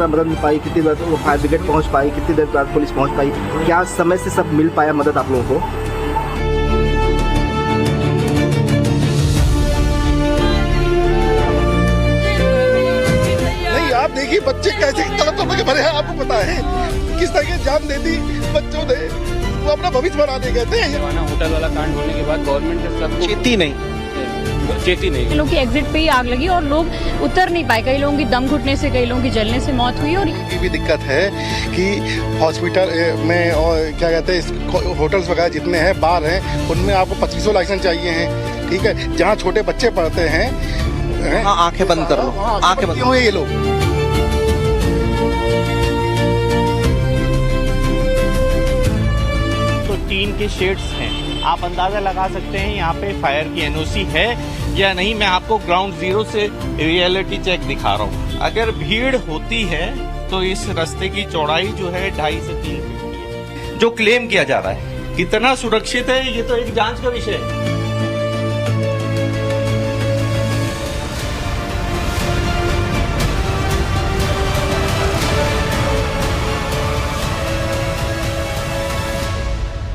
बार मदद मिल पाई, कितनी देर वो फायर ब्रिगेड पहुंच पाई, कितनी देर बाद पुलिस पहुंच पाई, क्या समय से सब मिल पाया मदद आप लोगों को? नहीं, आप देखिए बच्चे कैसे तड़प के भरे हैं, आपको पता है किस तरह की जान दे दी बच्चों ने, वो अपना भविष्य बनाने गए थे। होटल वाला कांड होने के बाद गवर्नमेंट ने सबको चेती नहीं, लोगों की एग्जिट पे ही आग लगी और लोग उतर नहीं पाए। कई लोगों की दम घुटने से, कई लोगों की जलने से मौत हुई। और ये भी दिक्कत है कि हॉस्पिटल में और क्या कहते हैं होटल्स वगैरह जितने हैं बार हैं, उनमें आपको 2500 लाइसेंस चाहिए हैं, ठीक है। जहाँ छोटे बच्चे पढ़ते हैं, आंखें बंद कर लो, आंखें बंद क्यों है ये लोग? तो टीन के शेड्स हैं, आप अंदाज़ा लगा सकते हैं यहाँ पे फायर की एनओसी है या नहीं। मैं आपको ग्राउंड जीरो से रियलिटी चेक दिखा रहा हूँ। अगर भीड़ होती है तो इस रास्ते की चौड़ाई जो है 2.5 से 3 फीट की है। जो क्लेम किया जा रहा है कितना सुरक्षित है, ये तो एक जांच का विषय है।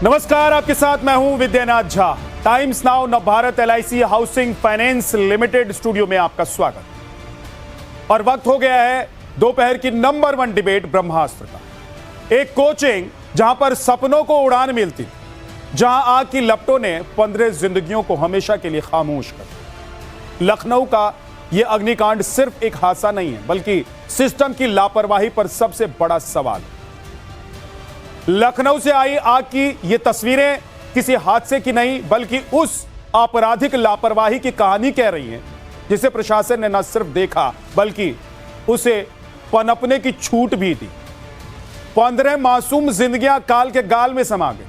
नमस्कार, आपके साथ मैं हूं Vidyanath Jha. Times now Navbharat LIC housing finance limited studio में आपका स्वागत। और वक्त हो गया है दोपहर की नंबर 1 डिबेट ब्रह्मास्त्र का। एक कोचिंग जहां पर सपनों को उड़ान मिलती थी, जहां आग की लपटों ने 15 जिंदगियों को हमेशा के लिए खामोश कर दिया। लखनऊ का यह अग्निकांड सिर्फ एक हादसा नहीं है, बल्कि सिस्टम की लापरवाही पर सबसे बड़ा सवाल है। लखनऊ से आई आग की ये तस्वीरें किसी हादसे की नहीं, बल्कि उस आपराधिक लापरवाही की कहानी कह रही हैं, जिसे प्रशासन ने न सिर्फ देखा बल्कि उसे पनपने की छूट भी दी। 15 मासूम जिंदगियां काल के गाल में समा गई,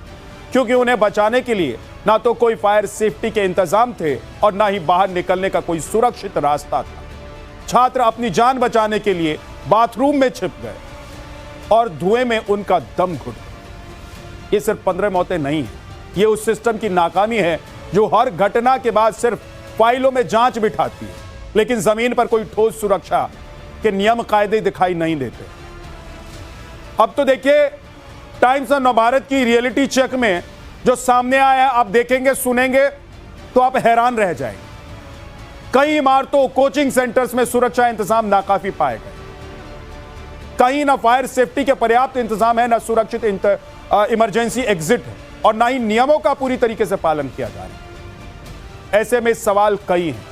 क्योंकि उन्हें बचाने के लिए ना तो कोई फायर सेफ्टी के इंतजाम थे और ना ही बाहर निकलने का कोई सुरक्षित रास्ता था। छात्र अपनी जान बचाने के लिए बाथरूम में छिप गए और धुएं में उनका दम घुट गया। ये सिर्फ 15 मौतें नहीं है, ये उस सिस्टम की नाकामी है जो हर घटना के बाद सिर्फ फाइलों में जांच बिठाती है, लेकिन जमीन पर कोई ठोस सुरक्षा के नियम कायदे दिखाई नहीं देते। अब तो देखिए, टाइम्स ऑफ नवभारत की रियलिटी चेक में जो सामने आया, आप देखेंगे सुनेंगे तो आप हैरान रह जाएंगे। कई इमारतों, कोचिंग सेंटर्स में सुरक्षा इंतजाम नाकाफी पाए गए। कहीं ना फायर सेफ्टी के पर्याप्त इंतजाम है, ना सुरक्षित इमरजेंसी एग्जिट है, और ना ही नियमों का पूरी तरीके से पालन किया जा रहा है। ऐसे में सवाल कई हैं।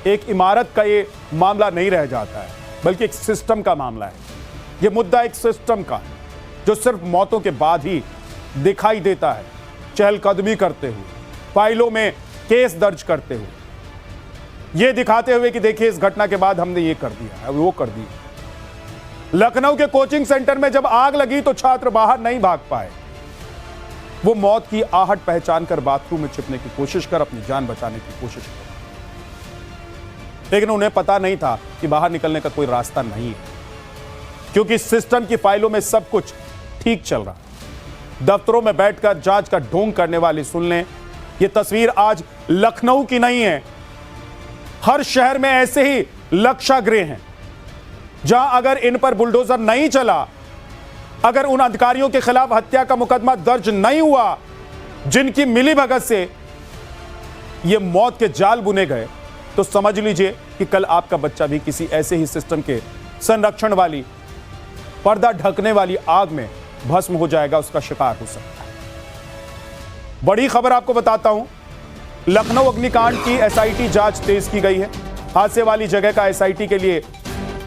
एक इमारत का ये मामला नहीं रह जाता है, बल्कि एक सिस्टम का मामला है। ये मुद्दा एक सिस्टम का है जो सिर्फ मौतों के बाद ही दिखाई देता है, चहलकदमी करते हुए, फाइलों में केस दर्ज करते हुए, ये दिखाते हुए कि देखिए इस घटना के बाद हमने ये कर दिया है, वो कर दिया। लखनऊ के कोचिंग सेंटर में जब आग लगी तो छात्र बाहर नहीं भाग पाए। वो मौत की आहट पहचान कर बाथरूम में छिपने की कोशिश कर अपनी जान बचाने की कोशिश कर, लेकिन उन्हें पता नहीं था कि बाहर निकलने का कोई रास्ता नहीं है, क्योंकि सिस्टम की फाइलों में सब कुछ ठीक चल रहा। दफ्तरों में बैठकर जांच का ढोंग करने वाले सुन लें, यह तस्वीर आज लखनऊ की नहीं है। हर शहर में ऐसे ही लक्षागृह हैं, जहां अगर इन पर बुलडोजर नहीं चला, अगर उन अधिकारियों के खिलाफ हत्या का मुकदमा दर्ज नहीं हुआ जिनकी मिलीभगत से ये मौत के जाल बुने गए, तो समझ लीजिए कि कल आपका बच्चा भी किसी ऐसे ही सिस्टम के संरक्षण वाली, पर्दा ढकने वाली आग में भस्म हो जाएगा, उसका शिकार हो सकता है। बड़ी खबर आपको बताता हूं, लखनऊ अग्निकांड की SIT जांच तेज की गई है। हादसे वाली जगह का SIT के लिए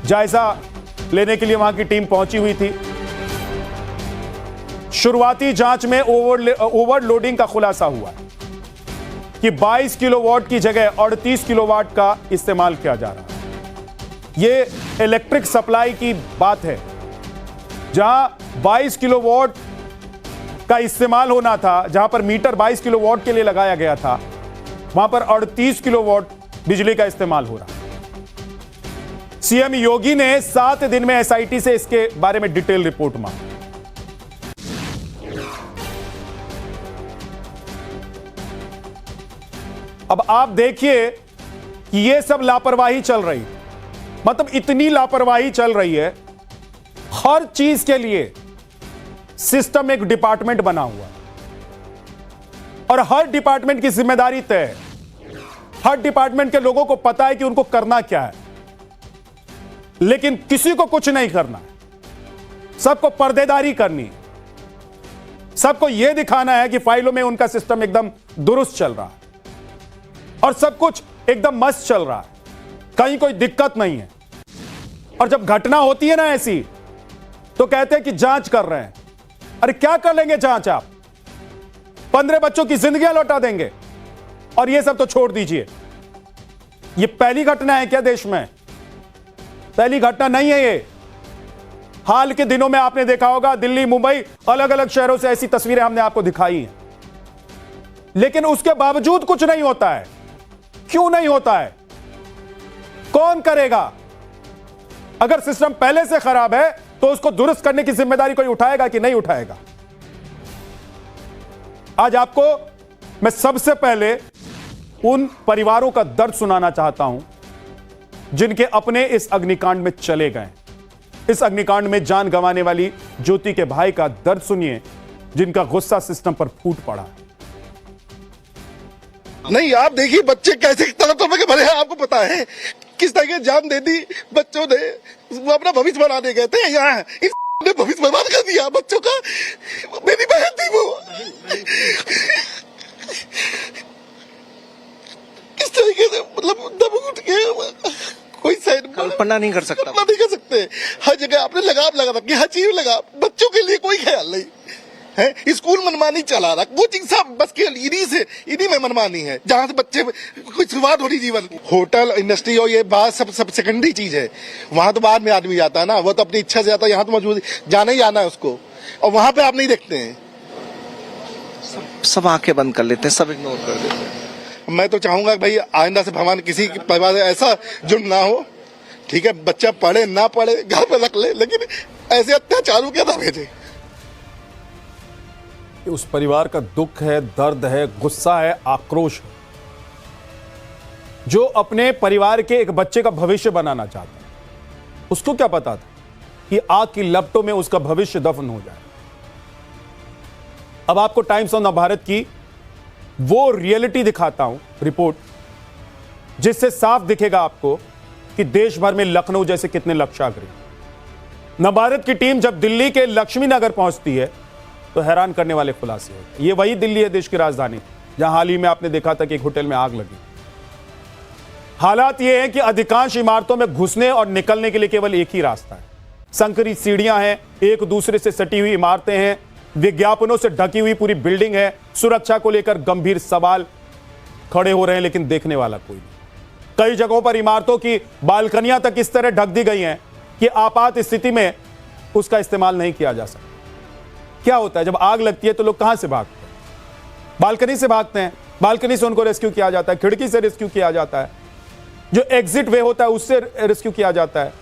जायजा लेने के लिए वहां की टीम पहुंची हुई थी। शुरुआती जांच में ओवरलोडिंग का खुलासा हुआ कि 22 किलोवाट की जगह 38 किलोवाट का इस्तेमाल किया जा रहा है। यह इलेक्ट्रिक सप्लाई की बात है, जहां 22 किलोवाट का इस्तेमाल होना था, जहां पर मीटर 22 किलोवाट के लिए लगाया गया था, वहां पर 38 किलोवाट बिजली का इस्तेमाल हो रहा है। सीएम योगी ने 7 दिन में SIT से इसके बारे में डिटेल रिपोर्ट मांगी। अब आप देखिए कि यह सब लापरवाही चल रही है, मतलब इतनी लापरवाही चल रही है हर चीज के लिए सिस्टम एक डिपार्टमेंट बना हुआ है और हर डिपार्टमेंट की जिम्मेदारी तय है। हर डिपार्टमेंट के लोगों को पता है कि उनको करना क्या है, लेकिन किसी को कुछ नहीं करना है। सबको पर्देदारी करनी है, सबको यह दिखाना है कि फाइलों में उनका सिस्टम एकदम दुरुस्त चल रहा है और सब कुछ एकदम मस्त चल रहा है, कहीं कोई दिक्कत नहीं है। और जब घटना होती है ना ऐसी, तो कहते हैं कि जांच कर रहे हैं। अरे क्या कर लेंगे जांच? आप 15 बच्चों की जिंदगियां लौटा देंगे और ये सब तो छोड़ दीजिए। ये पहली घटना है क्या देश में? पहली घटना नहीं है ये। हाल के दिनों में आपने देखा होगा दिल्ली, मुंबई, अलग अलग शहरों से ऐसी तस्वीरें हमने आपको दिखाई हैं, लेकिन उसके बावजूद कुछ नहीं होता है। क्यों नहीं होता है? कौन करेगा? अगर सिस्टम पहले से खराब है तो उसको दुरुस्त करने की जिम्मेदारी कोई उठाएगा कि नहीं उठाएगा? आज आपको मैं सबसे पहले उन परिवारों का दर्द सुनाना चाहता हूं जिनके अपने इस अग्निकांड में चले गए। इस अग्निकांड में जान गंवाने वाली ज्योति के भाई का दर्द सुनिए, जिनका गुस्सा सिस्टम पर फूट पड़ा। नहीं, आप देखिए बच्चे कैसे तरह के भरे हैं। आपको पता है किस तरह की जान दे दी बच्चों ने। वो अपना भविष्य बनाने गए थे, यहाँ ने भविष्य बर्बाद कर दिया बच्चों का। मेरी बहन थी वो। किस तरीके से मतलब दब उठ के कोई कल्पना नहीं कर सकता। कल्पना नहीं कर सकते। हर जगह आपने लगाम लगा रखी, हर चीज लगा, बच्चों के लिए कोई ख्याल नहीं है। स्कूल मनमानी चला रहा, कोचिंग सब बस केवल इन्हीं में मनमानी है, जहां से बच्चे कोई शुरुआत हो रही जीवन। होटल इंडस्ट्री और ये बात सब सेकेंडरी चीज है। वहां तो बाद में आदमी जाता है ना, वो तो अपनी इच्छा से जाता है। यहाँ तो मजबूरी जाना ही जाना है उसको, और वहां पे आप नहीं देखते हैं। सब आंखें बंद कर लेते हैं, सब इग्नोर कर देते हैं। मैं तो चाहूंगा भाई आइंदा से भगवान किसी परिवार से ऐसा जुर्म ना हो। ठीक है, बच्चा पढ़े ना पढ़े घर पे रख ले, लेकिन ऐसे अत्याचारों क्या ना भेजे। उस परिवार का दुख है, दर्द है, गुस्सा है, आक्रोश है, जो अपने परिवार के एक बच्चे का भविष्य बनाना चाहता है। उसको क्या पता था कि आग की लपटों में उसका भविष्य दफन हो जाए। अब आपको टाइम्स ऑफ नवभारत की वो रियलिटी दिखाता हूं, रिपोर्ट, जिससे साफ दिखेगा आपको कि देश भर में लखनऊ जैसे कितने लक्षागृह। नवभारत की टीम जब दिल्ली के लक्ष्मी नगर पहुंचती है तो हैरान करने वाले खुलासे होते हैं। ये वही दिल्ली है, देश की राजधानी, जहां हाल ही में आपने देखा था कि एक होटल में आग लगी। हालात ये है कि अधिकांश इमारतों में घुसने और निकलने के लिए केवल एक ही रास्ता है। संकरी सीढ़ियां हैं, एक दूसरे से सटी हुई इमारतें हैं, विज्ञापनों से ढकी हुई पूरी बिल्डिंग है। सुरक्षा को लेकर गंभीर सवाल खड़े हो रहे हैं, लेकिन देखने वाला कोई नहीं। कई जगहों पर इमारतों की बालकनियां तक इस तरह ढक दी गई हैं कि आपात स्थिति में उसका इस्तेमाल नहीं किया जा सकता। क्या होता है जब आग लगती है तो लोग कहां से भागते हैं? बालकनी से भागते हैं। बालकनी से उनको रेस्क्यू किया जाता है, खिड़की से रेस्क्यू किया जाता है, जो एग्जिट वे होता है उससे रेस्क्यू किया जाता है।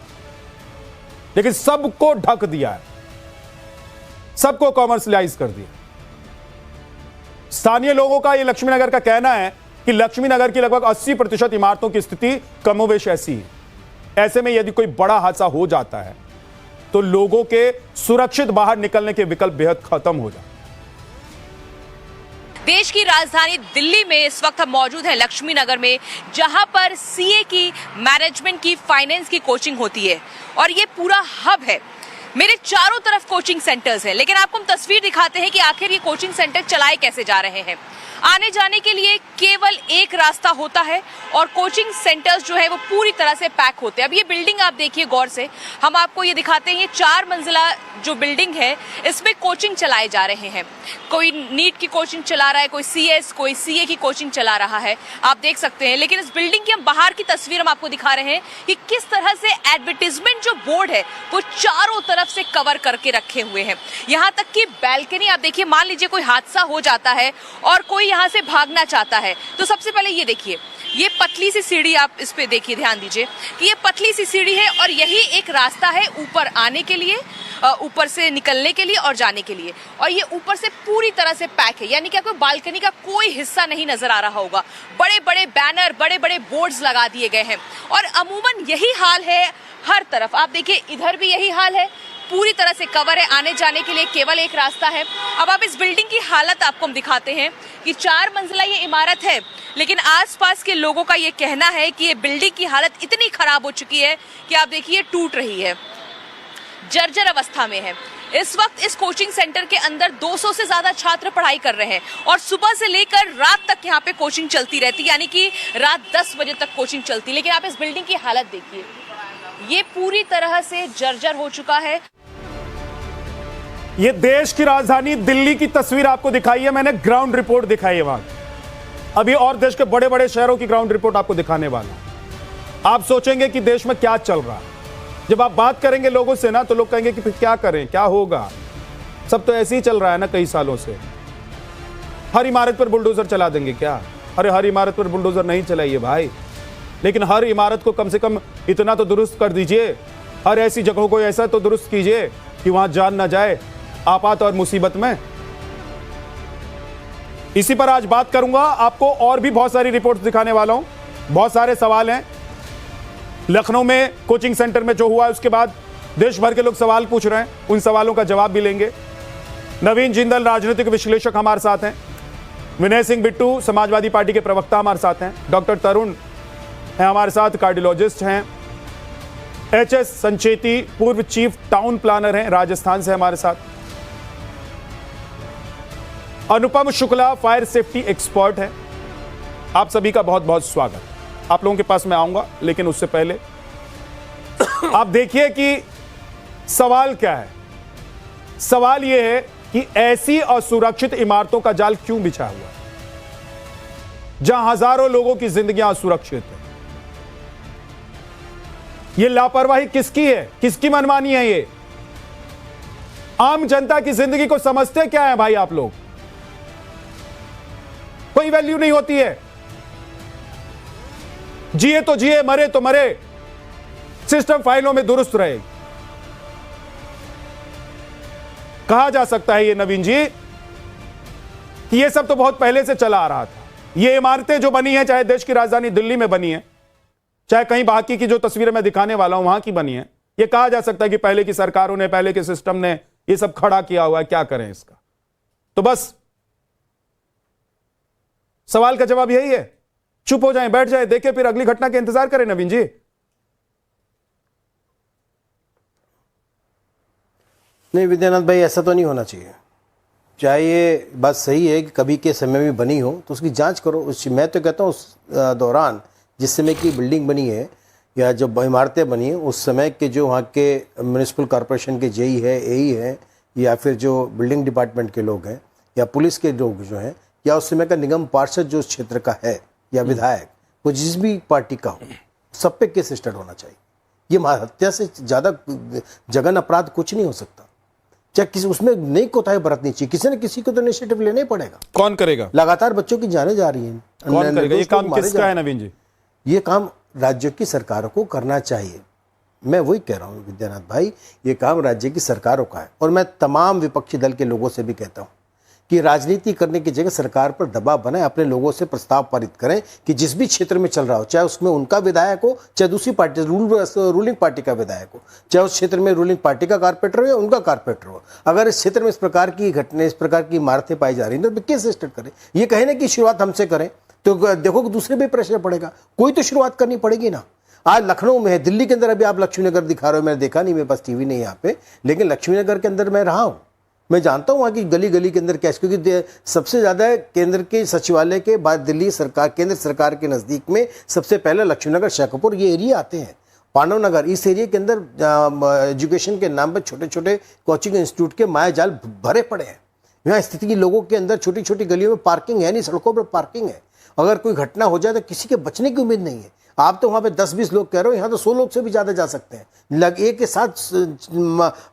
लेकिन सबको ढक दिया है, सबको कॉमर्शियलाइज कर दिया। स्थानीय लोगों का यह लक्ष्मीनगर का कहना है कि लक्ष्मीनगर की लगभग 80% इमारतों की स्थिति कमोवेश ऐसी है। ऐसे में यदि कोई बड़ा हादसा हो जाता है तो लोगों के सुरक्षित बाहर निकलने के विकल्प बेहद खत्म हो जाते। देश की राजधानी दिल्ली में इस वक्त हम मौजूद हैं लक्ष्मी नगर में, जहां पर सीए की, मैनेजमेंट की, फाइनेंस की कोचिंग होती है और ये पूरा हब है। मेरे चारों तरफ कोचिंग सेंटर्स हैं, लेकिन आपको हम तस्वीर दिखाते हैं कि आखिर ये कोचिंग सेंटर चलाए कैसे जा रहे हैं। आने जाने के लिए केवल एक रास्ता होता है और कोचिंग सेंटर्स जो है वो पूरी तरह से पैक होते हैं। अब ये बिल्डिंग आप देखिए गौर से, हम आपको ये दिखाते हैं, ये 4 मंजिला जो बिल्डिंग है इसमें कोचिंग चलाए जा रहे हैं। कोई नीट की कोचिंग चला रहा है, कोई सीएस, कोई सीए की कोचिंग चला रहा है, आप देख सकते हैं। लेकिन इस बिल्डिंग की हम बाहर की तस्वीर हम आपको दिखा रहे हैं कि किस तरह से एडवर्टीजमेंट जो बोर्ड है वो चारों तरफ से कवर करके रखे हुए हैं। यहाँ तक कि बैल्कनी आप देखिए, मान लीजिए कोई हादसा हो जाता है और कोई यहाँ से भागना चाहता है तो सबसे पहले ये देखिए, ये पतली सी सीढ़ी, आप इस पे देखिए, ध्यान दीजिए कि ये पतली सी सीढ़ी है और यही एक रास्ता है ऊपर आने के लिए, ऊपर से निकलने के लिए और जाने के लिए। और ये ऊपर से पूरी तरह से पैक है, यानी कि आपको बालकनी का कोई हिस्सा नहीं नजर आ रहा होगा। बड़े बड़े बैनर, बड़े बड़े बोर्ड्स लगा दिए गए हैं और अमूमन यही हाल है हर तरफ। आप देखिए इधर भी यही हाल है, पूरी तरह से कवर है। आने जाने के लिए केवल एक रास्ता है। अब आप इस बिल्डिंग की हालत आपको हम दिखाते हैं कि 4 मंजिला ये इमारत है, लेकिन आसपास के लोगों का ये कहना है कि ये बिल्डिंग की हालत इतनी खराब हो चुकी है कि आप देखिए टूट रही है, जर्जर अवस्था में है। इस वक्त इस कोचिंग सेंटर के अंदर 200 से ज्यादा छात्र पढ़ाई कर रहे हैं और सुबह से लेकर रात तक यहाँ पे कोचिंग चलती रहती, यानी कि रात 10 बजे तक कोचिंग चलती। लेकिन आप इस बिल्डिंग की हालत देखिए, ये पूरी तरह से जर्जर हो चुका है। ये देश की राजधानी दिल्ली की तस्वीर आपको दिखाई है, मैंने ग्राउंड रिपोर्ट दिखाई है वहां। अभी और देश के बड़े बड़े शहरों की ग्राउंड रिपोर्ट आपको दिखाने वाला हूं। आप सोचेंगे कि देश में क्या चल रहा है। जब आप बात करेंगे लोगों से ना, तो लोग कहेंगे कि फिर क्या करें, क्या होगा, सब तो ऐसे ही चल रहा है ना कई सालों से। हर इमारत पर बुलडोजर चला देंगे क्या? अरे हर इमारत पर बुलडोजर नहीं चलाइए भाई, लेकिन हर इमारत को कम से कम इतना तो दुरुस्त कर दीजिए, हर ऐसी जगहों को ऐसा तो दुरुस्त कीजिए कि वहां जान ना जाए आपात और मुसीबत में। इसी पर आज बात करूंगा, आपको और भी बहुत सारी रिपोर्ट्स दिखाने वाला हूं। बहुत सारे सवाल हैं। लखनऊ में कोचिंग सेंटर में जो हुआ है उसके बाद देश भर के लोग सवाल पूछ रहे हैं, उन सवालों का जवाब भी लेंगे। नवीन जिंदल राजनीतिक विश्लेषक हमारे साथ हैं, विनय सिंह बिट्टू समाजवादी पार्टी के प्रवक्ता हमारे साथ हैं, डॉक्टर तरुण हैं हमारे साथ, कार्डियोलॉजिस्ट हैं, एचएस संचेती पूर्व चीफ टाउन प्लानर हैं, राजस्थान से हमारे साथ, अनुपम शुक्ला फायर सेफ्टी एक्सपर्ट है। आप सभी का बहुत बहुत स्वागत। आप लोगों के पास मैं आऊंगा, लेकिन उससे पहले आप देखिए कि सवाल क्या है। सवाल यह है कि ऐसी असुरक्षित इमारतों का जाल क्यों बिछा हुआ है जहां हजारों लोगों की जिंदगियां असुरक्षित है। यह लापरवाही किसकी है, किसकी मनमानी है? ये आम जनता की जिंदगी को समझते क्या है भाई आप लोग? कोई वैल्यू नहीं होती है। जिए तो जिए, मरे तो मरे, सिस्टम फाइलों में दुरुस्त रहे। कहा जा सकता है ये नवीन जी कि ये सब तो बहुत पहले से चला आ रहा था। ये इमारतें जो बनी हैं, चाहे देश की राजधानी दिल्ली में बनी है, चाहे कहीं बाकी की जो तस्वीरें मैं दिखाने वाला हूं वहां की बनी है, ये कहा जा सकता है कि पहले की सरकारों ने, पहले के सिस्टम ने ये सब खड़ा किया हुआ है। क्या करें इसका? तो बस सवाल का जवाब यही है, चुप हो जाएं, बैठ जाएं, देखें, फिर अगली घटना के इंतजार करें। नवीन जी, नहीं विद्यानाथ भाई, ऐसा तो नहीं होना चाहिए। चाहे ये बात सही है कि कभी के समय में बनी हो तो उसकी जांच करो। मैं तो कहता हूँ उस दौरान जिस समय की बिल्डिंग बनी है या जब इमारतें बनी हैं उस समय के जो वहाँ के म्यूनिसिपल कॉरपोरेशन के जेई है, एई है, या फिर जो बिल्डिंग डिपार्टमेंट के लोग हैं या पुलिस के लोग जो हैं या उस समय का निगम पार्षद जो उस क्षेत्र का है या विधायक, वो जिस भी पार्टी का हो, सब पे केस रजिस्टर्ड होना चाहिए। ये हत्या से ज़्यादा जघन्य अपराध कुछ नहीं हो सकता। चाहे किसी उसमें नई कोताही बरतनी चाहिए, किसी न किसी को तो इनिशिएटिव लेना ही पड़ेगा। कौन करेगा? लगातार बच्चों की जाने जा रही हैं, कौन करेगा? ये काम किसका है नवीन जी? ये काम राज्यों की सरकारों को करना चाहिए। मैं वही कह रहा हूँ विद्यानाथ भाई, ये काम राज्य की सरकारों का है। और मैं तमाम विपक्षी दल के लोगों से भी कहता हूँ कि राजनीति करने की जगह सरकार पर दबाव बनाए, अपने लोगों से प्रस्ताव पारित करें कि जिस भी क्षेत्र में चल रहा हो, चाहे उसमें उनका विधायक हो, चाहे दूसरी पार्टी रूलिंग पार्टी का विधायक हो, चाहे उस क्षेत्र में रूलिंग पार्टी का कारपोरेटर हो या उनका कारपोरेटर हो, अगर इस क्षेत्र में इस प्रकार की घटनाएं, इस प्रकार की इमारतें पाई जा रही हैं तो केस रजिस्टर करें। ये कहे ना कि शुरुआत हमसे करें, तो देखो कि दूसरे भी प्रेशर पड़ेगा। कोई तो शुरुआत करनी पड़ेगी ना। आज लखनऊ में है, दिल्ली के अंदर अभी आप लक्ष्मीनगर दिखा रहे हो, मैंने देखा नहीं, मेरे पास टीवी नहीं यहाँ पे, लेकिन लक्ष्मीनगर के अंदर मैं रहा हूँ, मैं जानता हूँ वहाँ की गली गली के अंदर क्या, क्योंकि सबसे ज़्यादा केंद्र के सचिवालय के बाद दिल्ली सरकार, केंद्र सरकार के नज़दीक में सबसे पहले लक्ष्मीनगर, शाहपुर ये एरिया आते हैं। पांडव नगर, इस एरिया के अंदर एजुकेशन के नाम पर छोटे छोटे कोचिंग इंस्टीट्यूट के माया जाल भरे पड़े हैं। यहाँ स्थिति की लोगों के अंदर छोटी छोटी गलियों में पार्किंग है नहीं, सड़कों पर पार्किंग है। अगर कोई घटना हो जाए तो किसी के बचने की उम्मीद नहीं है। आप तो वहाँ पे 10-20 लोग कह रहे हो, यहाँ तो 100 लोग से भी ज़्यादा जा सकते हैं। एक के साथ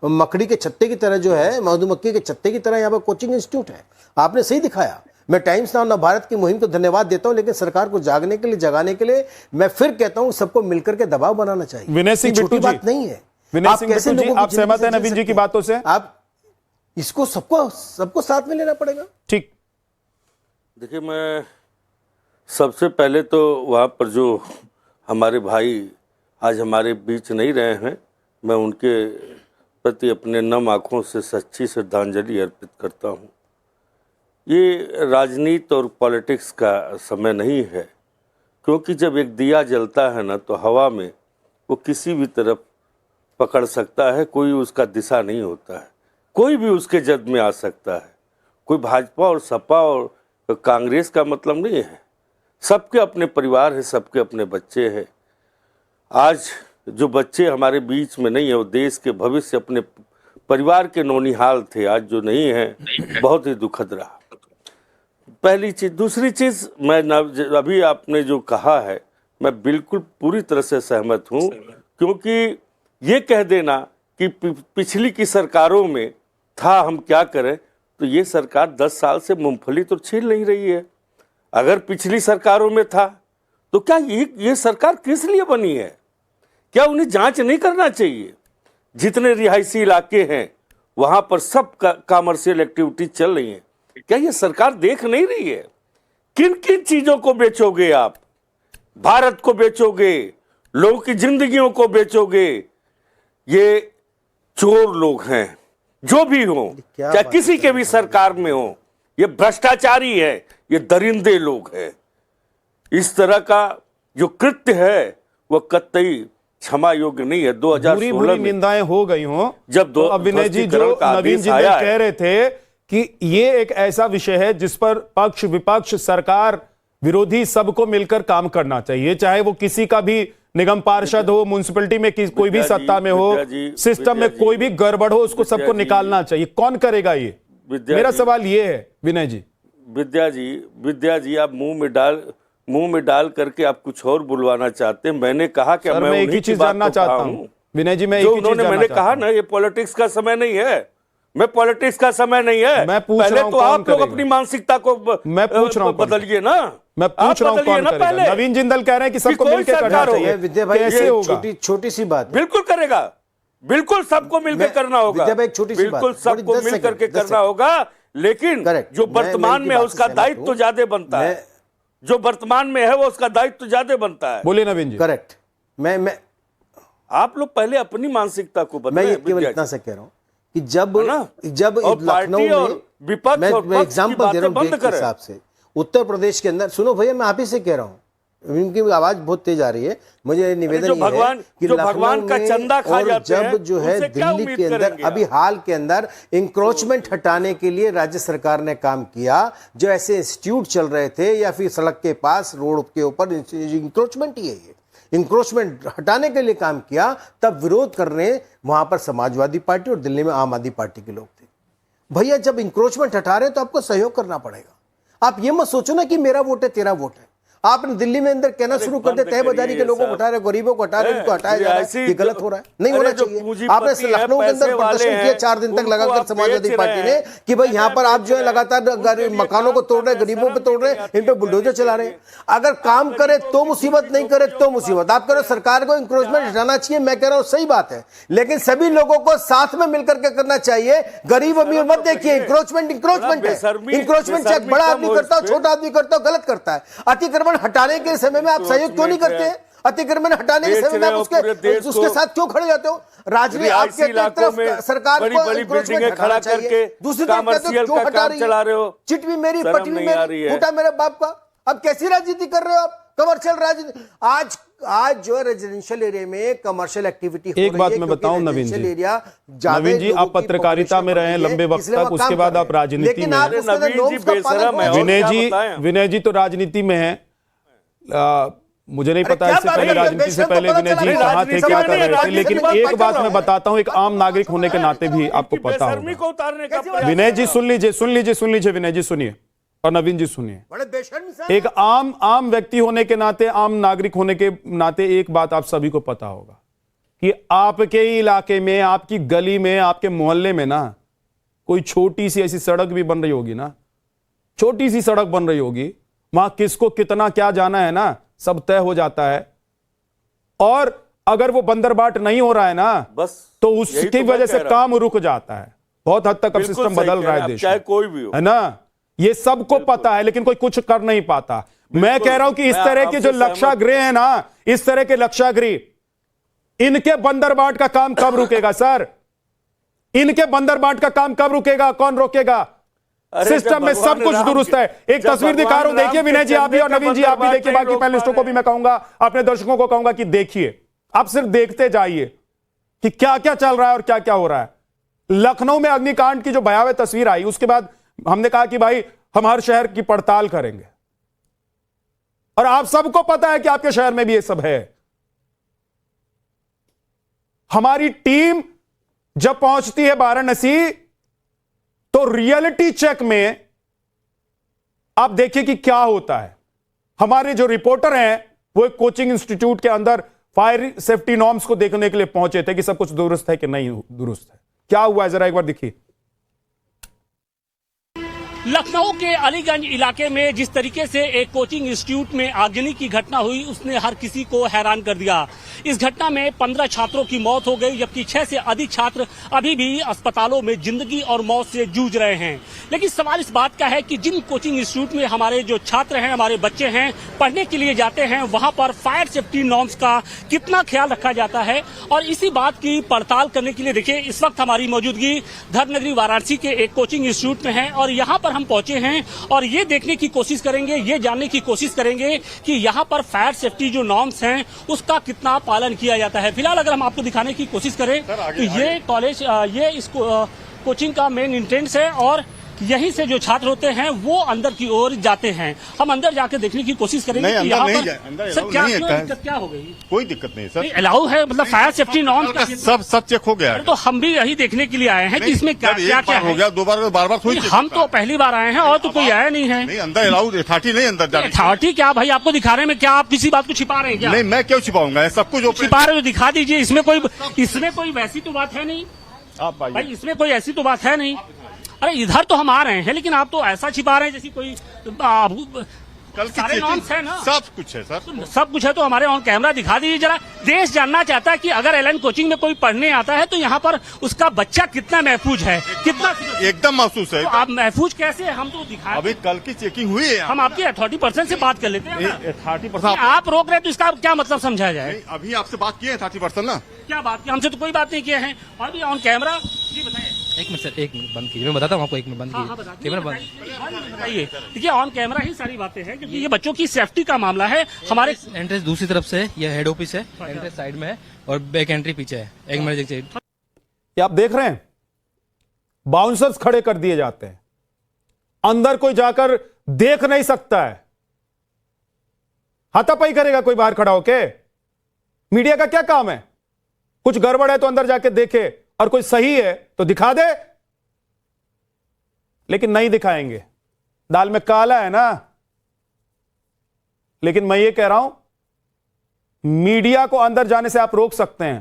मकड़ी के छत्ते की तरह जो है, मधुमक्खी के छत्ते की तरह यहाँ पर कोचिंग इंस्टीट्यूट है। आपने सही दिखाया। मैं टाइम्स नाउ नवभारत की मुहिम को धन्यवाद देता हूँ, लेकिन सरकार को जागने के लिए, जगाने के लिए मैं फिर कहता हूँ सबको मिलकर के दबाव बनाना चाहिए। विनय सिंह बिट्टू जी, बात नहीं है। विनय सिंह बिट्टू जी, आप सहमत हैं नवीन जी की बातों से? आप इसको सबको साथ में लेना पड़ेगा। ठीक, देखिए, मैं सबसे पहले तो वहाँ पर जो हमारे भाई आज हमारे बीच नहीं रहे हैं, मैं उनके प्रति अपने नम आँखों से सच्ची श्रद्धांजलि अर्पित करता हूँ। ये राजनीति और पॉलिटिक्स का समय नहीं है, क्योंकि जब एक दिया जलता है ना तो हवा में वो किसी भी तरफ पकड़ सकता है, कोई उसका दिशा नहीं होता है, कोई भी उसके जद में आ सकता है। कोई भाजपा और सपा और कांग्रेस का मतलब नहीं है, सबके अपने परिवार है, सबके अपने बच्चे हैं। आज जो बच्चे हमारे बीच में नहीं है वो देश के भविष्य अपने परिवार के नौनिहाल थे, आज जो नहीं है बहुत ही दुखद रहा। पहली चीज। दूसरी चीज, मैं अभी आपने जो कहा है मैं बिल्कुल पूरी तरह से सहमत हूँ, क्योंकि ये कह देना कि पिछली की सरकारों में था हम क्या करें, तो ये सरकार 10 साल से मूंगफली तो छील नहीं रही है। अगर पिछली सरकारों में था तो क्या ये सरकार किस लिए बनी है? क्या उन्हें जांच नहीं करना चाहिए? जितने रिहायशी इलाके हैं वहां पर सब कमर्शियल एक्टिविटी चल रही है, क्या ये सरकार देख नहीं रही है? किन किन चीजों को बेचोगे आप? भारत को बेचोगे, लोगों की जिंदगियों को बेचोगे। ये चोर लोग हैं, जो भी हो, चाहे किसी के भी सरकार में हो, ये भ्रष्टाचारी है, ये दरिंदे लोग हैं। इस तरह का जो कृत्य है वो कतई क्षमा योग्य नहीं है। 2016 में निंदाएं हो गई हों जब तो अब विनय जी, जो नवीन जी कह रहे थे कि ये एक ऐसा विषय है जिस पर पक्ष विपक्ष सरकार विरोधी सबको मिलकर काम करना चाहिए, चाहे वो किसी का भी निगम पार्षद हो, म्युनिसिपैलिटी में कोई भी सत्ता में हो, सिस्टम में कोई भी गड़बड़ हो, उसको सबको निकालना चाहिए। कौन करेगा ये? मेरा सवाल ये है विनय जी। विद्या जी आप मुंह में डाल करके आप कुछ और बुलवाना चाहते हैं। मैंने कहा कि मैं एक ही चीज जानना चाहता हूं विनय जी, मैं मैंने कहा ना, ये पॉलिटिक्स का समय नहीं है, मैं पॉलिटिक्स का समय नहीं है। मैं पूछ पहले रहा हूं तो आप लोग अपनी मानसिकता को मैं पूछ रहा हूं बदलिए ना। मैं पूछ रहा हूं कौन करेगा? नवीन जिंदल कह रहे हैं कि सबको मिलकर करना चाहिए। विद्या भाई, कैसे होगा? छोटी सी बात। बिल्कुल करेगा, बिल्कुल सबको मिलकर करना होगा, बिल्कुल सबको मिल करके करना होगा। लेकिन जो वर्तमान में है उसका दायित्व तो ज्यादा बनता है, जो वर्तमान में है वो उसका दायित्व तो ज्यादा बनता है। बोलिए नवीन जी। करेक्ट। मैं आप लोग पहले अपनी मानसिकता को बदलें। मैं ये केवल इतना से कह रहा हूं कि जब लखनऊ में विपक्ष मैं एग्जांपल दे रहा हूं के हिसाब से, उत्तर प्रदेश के अंदर, सुनो भैया, मैं आप ही से कह रहा हूं, इनकी आवाज बहुत तेज आ रही है, मुझे निवेदन ये है कि भगवान का चंदा खा जाते हैं, जब जो है दिल्ली के अंदर अभी हाल के अंदर इंक्रोचमेंट हटाने के लिए राज्य सरकार ने काम किया, जो ऐसे इंस्टीट्यूट चल रहे थे या फिर सड़क के पास रोड के ऊपर इंक्रोचमेंट ही है, ये इंक्रोचमेंट हटाने के लिए काम किया, तब विरोध करने वहां पर समाजवादी पार्टी और दिल्ली में आम आदमी पार्टी के लोग थे। भैया जब इंक्रोचमेंट हटा रहे हैं तो आपको सहयोग करना पड़ेगा। आप ये मत सोचो ना कि मेरा वोट है तेरा वोट है। आपने दिल्ली में अंदर कहना शुरू कर दे, तय बाजारी के लोगों को हटा रहे, गरीबों को हटा रहे, उनको हटाया जा रहा है, ये गलत हो रहा है, नहीं होना चाहिए। आपने लखनऊ के अंदर प्रदर्शन किया 4 दिन तक लगाकर समाजवादी पार्टी ने कि भाई यहाँ पर आप जो है लगातार मकानों को तोड़ रहे, गरीबों पे तोड़ रहे, इन पे बुलडोजर चला रहे। अगर काम करे तो मुसीबत, नहीं करे तो मुसीबत। आप कह रहे हो सरकार को इंक्रोचमेंट हटाना चाहिए, मैं कह रहा हूँ सही बात है, लेकिन सभी लोगों को साथ में मिलकर के करना चाहिए। गरीब अमीर मत देखिए, इंक्रोचमेंट है। इंक्रोचमेंट चाहे बड़ा आदमी करता हो, छोटा आदमी करता हो, गलत करता है। अतिक्रमण हटाने के समय में आप सहयोग क्यों नहीं करते? अतिक्रमण हटाने के समय में आप उसके साथ क्यों खड़े जाते हो? राजनीति आपके तरफ सरकार को बड़ी बिल्डिंगें खड़ा करके दूसरी तरफ क्यों हटा रही हो? चिट भी मेरी, पट भी मेरी, फूटा मेरे बाप का। अब कैसी राजनीति कर रहे हो आप? कमर्शियल राजनीति। आज जो है रेजिडेंशियल एरिया में कमर्शियल एक्टिविटी एक बात मैं बताऊं नवीन जी, नवीन जी आप पत्रकारिता में रहे लंबे वक्त तक, उसके बाद आप राजनीति में। विनय जी तो राजनीति में है, मुझे नहीं पता इससे पहले, राजनीति से पहले विनय जी कहां थे, क्या कर रहे थे, लेकिन एक बात मैं बताता हूं, एक आम नागरिक होने के नाते भी आपको पता होगा। विनय जी सुन लीजिए विनय जी सुनिए, और नवीन जी सुनिए। एक आम व्यक्ति होने के नाते, आम नागरिक होने के नाते एक बात आप सभी को पता होगा कि आपके ही इलाके में, आपकी गली में, आपके मोहल्ले में ना कोई छोटी सी ऐसी सड़क भी बन रही होगी ना, छोटी सी सड़क बन रही होगी, वहां किसको कितना क्या जाना है ना सब तय हो जाता है। और अगर वो बंदरबाट नहीं हो रहा है ना बस, तो उसकी वजह से काम रुक जाता है। बहुत हद तक अब सिस्टम बदल रहा है देश, चाहे कोई भी हो, है ना, ये सबको पता है, लेकिन कोई कुछ कर नहीं पाता। मैं कह रहा हूं कि इस तरह के जो लक्षागृह है ना, इस तरह के लक्षागृह, इनके बंदरबाट का काम कब रुकेगा सर? इनके बंदरबाट का काम कब रुकेगा, कौन रोकेगा? सिस्टम में सब कुछ दुरुस्त है। एक तस्वीर दिखा रहा हूं, देखिए विनय जी आप भी और नवीन जी आप भी देखिए, बाकी पैनलिस्टों को भी मैं कहूंगा, अपने दर्शकों को कहूंगा कि देखिए, आप सिर्फ देखते जाइए कि क्या क्या चल रहा है और क्या क्या हो रहा है। लखनऊ में अग्निकांड की जो भयावह तस्वीर आई, उसके बाद हमने कहा कि भाई हम हर शहर की पड़ताल करेंगे, और आप सबको पता है कि आपके शहर में भी ये सब है। हमारी टीम जब पहुंचती है वाराणसी तो रियलिटी चेक में आप देखिए कि क्या होता है। हमारे जो रिपोर्टर हैं वो एक कोचिंग इंस्टीट्यूट के अंदर फायर सेफ्टी नॉर्म्स को देखने के लिए पहुंचे थे कि सब कुछ दुरुस्त है कि नहीं दुरुस्त है। क्या हुआ है जरा एक बार देखिए। लखनऊ के अलीगंज इलाके में जिस तरीके से एक कोचिंग इंस्टीट्यूट में आगजनी की घटना हुई, उसने हर किसी को हैरान कर दिया। इस घटना में 15 छात्रों की मौत हो गई, जबकि 6 से अधिक छात्र अभी भी अस्पतालों में जिंदगी और मौत से जूझ रहे हैं। लेकिन सवाल इस बात का है कि जिन कोचिंग इंस्टीट्यूट में हमारे जो छात्र हैं, हमारे बच्चे हैं, पढ़ने के लिए जाते हैं, वहां पर फायर सेफ्टी नॉर्म्स का कितना ख्याल रखा जाता है। और इसी बात की पड़ताल करने के लिए देखिए, इस वक्त हमारी मौजूदगी धर्मनगरी वाराणसी के एक कोचिंग इंस्टीट्यूट में है, और यहाँ पर हम पहुंचे हैं और ये देखने की कोशिश करेंगे, ये जानने की कोशिश करेंगे कि यहाँ पर फायर सेफ्टी जो नॉर्म्स हैं उसका कितना पालन किया जाता है। फिलहाल अगर हम आपको दिखाने की कोशिश करें तो ये कॉलेज, ये इस कोचिंग का मेन एंट्रेंस है, और यहीं से जो छात्र होते हैं वो अंदर की ओर जाते हैं। हम अंदर जाकर देखने की कोशिश करेंगे कि यहाँ पर सर क्या दिक्कत क्या हो गई। कोई दिक्कत नहीं सर, अलाउ है, मतलब फायर सेफ्टी नॉर्म्स सब चेक हो गया है। तो हम भी यही देखने के लिए आए हैं कि इसमें क्या क्या हो गया। दो बार बार थोड़ी, हम तो पहली बार आए हैं और तो कोई आया नहीं है। नहीं अंदर अलाउ अथॉरिटी नहीं अंदर जाने। अथॉरिटी क्या भाई आपको दिखाने में क्या, आप किसी बात को छिपा रहे हैं क्या? नहीं मैं क्यों छिपाऊंगा, सब कुछ छिपा रहे हो, दिखा दीजिए। इसमें कोई वैसी तो बात है नहीं भाई, इसमें कोई ऐसी तो बात है नहीं। अरे इधर तो हम आ रहे हैं, लेकिन आप तो ऐसा छिपा रहे हैं जैसे कोई कल सारे नॉर्म्स है ना, सब कुछ है सर, सब कुछ है। तो हमारे ऑन कैमरा दिखा दीजिए जरा। देश जानना चाहता है कि अगर एलन कोचिंग में कोई पढ़ने आता है तो यहाँ पर उसका बच्चा कितना महफूज है, कितना एकदम महसूस है। तो आप महफूज कैसे है, हम तो दिखा, अभी कल की चेकिंग हुई है, हम आपकी अथॉरिटी पर्सन से बात कर लेते हैं। 30% आप रोक रहे हैं तो इसका क्या मतलब समझा जाए? अभी आपसे बात किए 30% ना, क्या बात की, हमसे तो कोई बात नहीं किए हैं। और भी ऑन कैमरा जी बताइए। एक मिनट सर, एक मिनट बंद कीजिए, मैं बताता हूँ आपको। एक मिनट बंद कीजिए, कैमरा बंद बताइए। देखिए ऑन कैमरा ही सारी बातें हैं, क्योंकि ये बच्चों की सेफ्टी का मामला है। हमारे एंट्रेंस दूसरी तरफ से, ये हेड ऑफिस है, एंट्रेंस साइड में है और बैक एंट्री पीछे है। एक मिनट देखिए, ये आप देख रहे हैं, बाउंसर्स खड़े कर दिए जाते हैं, अंदर कोई जाकर देख नहीं सकता है। हाथापाई करेगा कोई बाहर खड़ा होके? मीडिया का क्या काम है? कुछ गड़बड़ है तो अंदर जाके देखे, और कोई सही है तो दिखा दे, लेकिन नहीं दिखाएंगे। दाल में काला है ना। लेकिन मैं ये कह रहा हूं, मीडिया को अंदर जाने से आप रोक सकते हैं,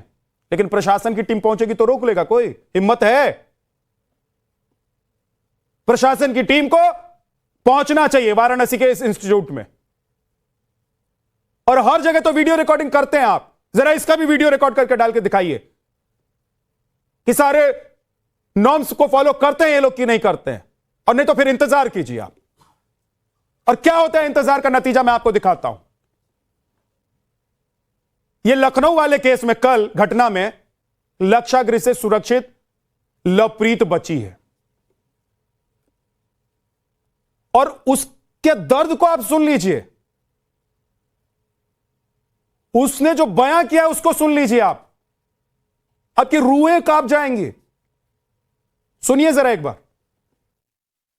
लेकिन प्रशासन की टीम पहुंचेगी तो रोक लेगा कोई? हिम्मत है? प्रशासन की टीम को पहुंचना चाहिए वाराणसी के इस इंस्टीट्यूट में, और हर जगह तो वीडियो रिकॉर्डिंग करते हैं आप। जरा इसका भी वीडियो रिकॉर्ड करके डाल के दिखाइए कि सारे नॉर्म्स को फॉलो करते हैं ये लोग कि नहीं करते हैं, और नहीं तो फिर इंतजार कीजिए आप। और क्या होता है इंतजार का नतीजा मैं आपको दिखाता हूं। ये लखनऊ वाले केस में कल घटना में लक्षागृह से सुरक्षित लवप्रीत बची है, और उसके दर्द को आप सुन लीजिए। उसने जो बयां किया उसको सुन लीजिए आप, आपकी रूहें कांप जाएंगी। सुनिए जरा एक बार।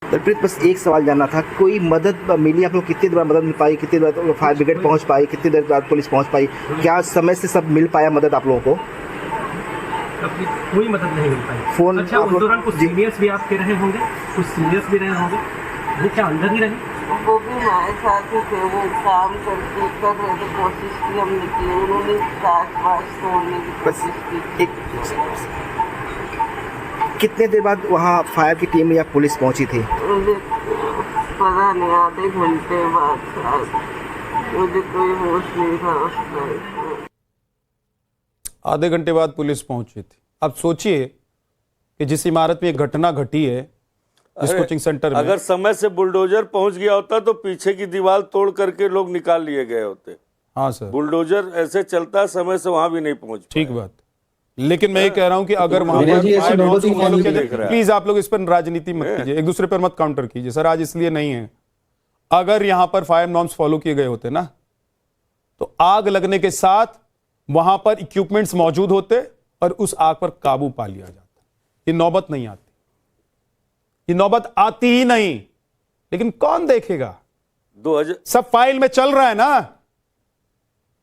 दलप्रीत, बस एक सवाल जानना था, कोई मदद मिली आप लोग? कितनी देर बाद मदद मिल पाई? कितनी देर बाद फायर ब्रिगेड पहुंच पाई? कितनी देर बाद पुलिस पहुंच पाई? क्या समय से सब मिल पाया मदद आप लोगों को? कोई मदद नहीं मिल पाई। फोन अच्छा, उस दौरान कुछ सीनियर्स भी आपके रहे होंगे, कुछ सीनियर्स भी रहे होंगे, वो क्या अंदर ही रहे? वो भी हमारे साथ ही थे, वो काम करके कर रहे थे, कोशिश की हमने की, उन्होंने कांच तोड़ने की कोशिश की। कितने देर बाद वहाँ फायर की टीम या पुलिस पहुंची थी? पता नहीं, आधे घंटे बाद शायद, मुझे कोई होश नहीं था उस टाइम। आधे घंटे बाद पुलिस पहुंची थी। अब सोचिए कि जिस इमारत में एक घटना घटी है, इस कोचिंग सेंटर में, अगर समय से बुलडोजर पहुंच गया होता तो पीछे की दीवार तोड़ करके लोग निकाल लिए गए होते। हाँ सर, बुलडोजर ऐसे चलता है, समय से वहां भी नहीं पहुंच। ठीक बात। लेकिन मैं ये कह रहा हूं कि अगर वहां पर प्लीज आप लोग इस पर राजनीति मत कीजिए, एक दूसरे पर मत काउंटर कीजिए सर। आज इसलिए नहीं है, अगर यहां पर फायर नॉर्म्स फॉलो किए गए होते ना तो आग लगने के साथ वहां पर इक्विपमेंट्स मौजूद होते और उस आग पर काबू पा लिया जाता। ये नौबत नहीं आती, ये नौबत आती ही नहीं। लेकिन कौन देखेगा? 2000 सब फाइल में चल रहा है ना।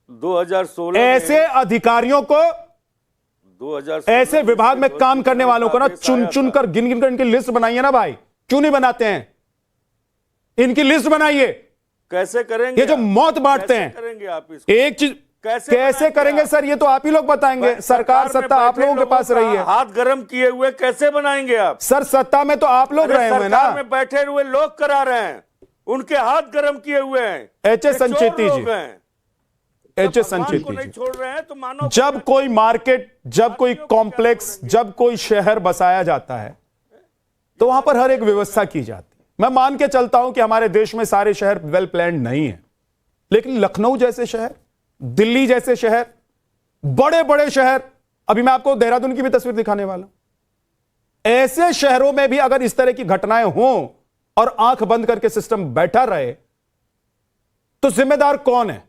2016 ऐसे अधिकारियों को, 2016 ऐसे विभाग में काम करने वालों को ना चुन चुन कर गिन गिन कर इनकी लिस्ट बनाइए ना भाई। क्यों नहीं बनाते हैं? इनकी लिस्ट बनाइए। कैसे करेंगे? ये जो मौत बांटते हैं, करेंगे आप इसको? एक चीज कैसे करेंगे सर? ये तो आप ही लोग बताएंगे। सरकार सत्ता आप लोगों के पास रही है। हाथ गर्म किए हुए कैसे बनाएंगे आप? सर सत्ता में तो आप लोग रहे हुए ना। सरकार में बैठे हुए लोग करा रहे हैं, उनके हाथ गर्म किए हुए हैं। एच.एस. संचेती जी, एच.एस. संचेती जी, छोड़ रहे हैं तो मानो जब कोई मार्केट, जब कोई कॉम्प्लेक्स, जब कोई शहर बसाया जाता है तो वहां पर हर एक व्यवस्था की जाती है। मैं मान के चलता हूं कि हमारे देश में सारे शहर वेल प्लान्ड नहीं है, लेकिन लखनऊ जैसे शहर, दिल्ली जैसे शहर, बड़े बड़े शहर, अभी मैं आपको देहरादून की भी तस्वीर दिखाने वाला हूं, ऐसे शहरों में भी अगर इस तरह की घटनाएं हों और आंख बंद करके सिस्टम बैठा रहे तो जिम्मेदार कौन है?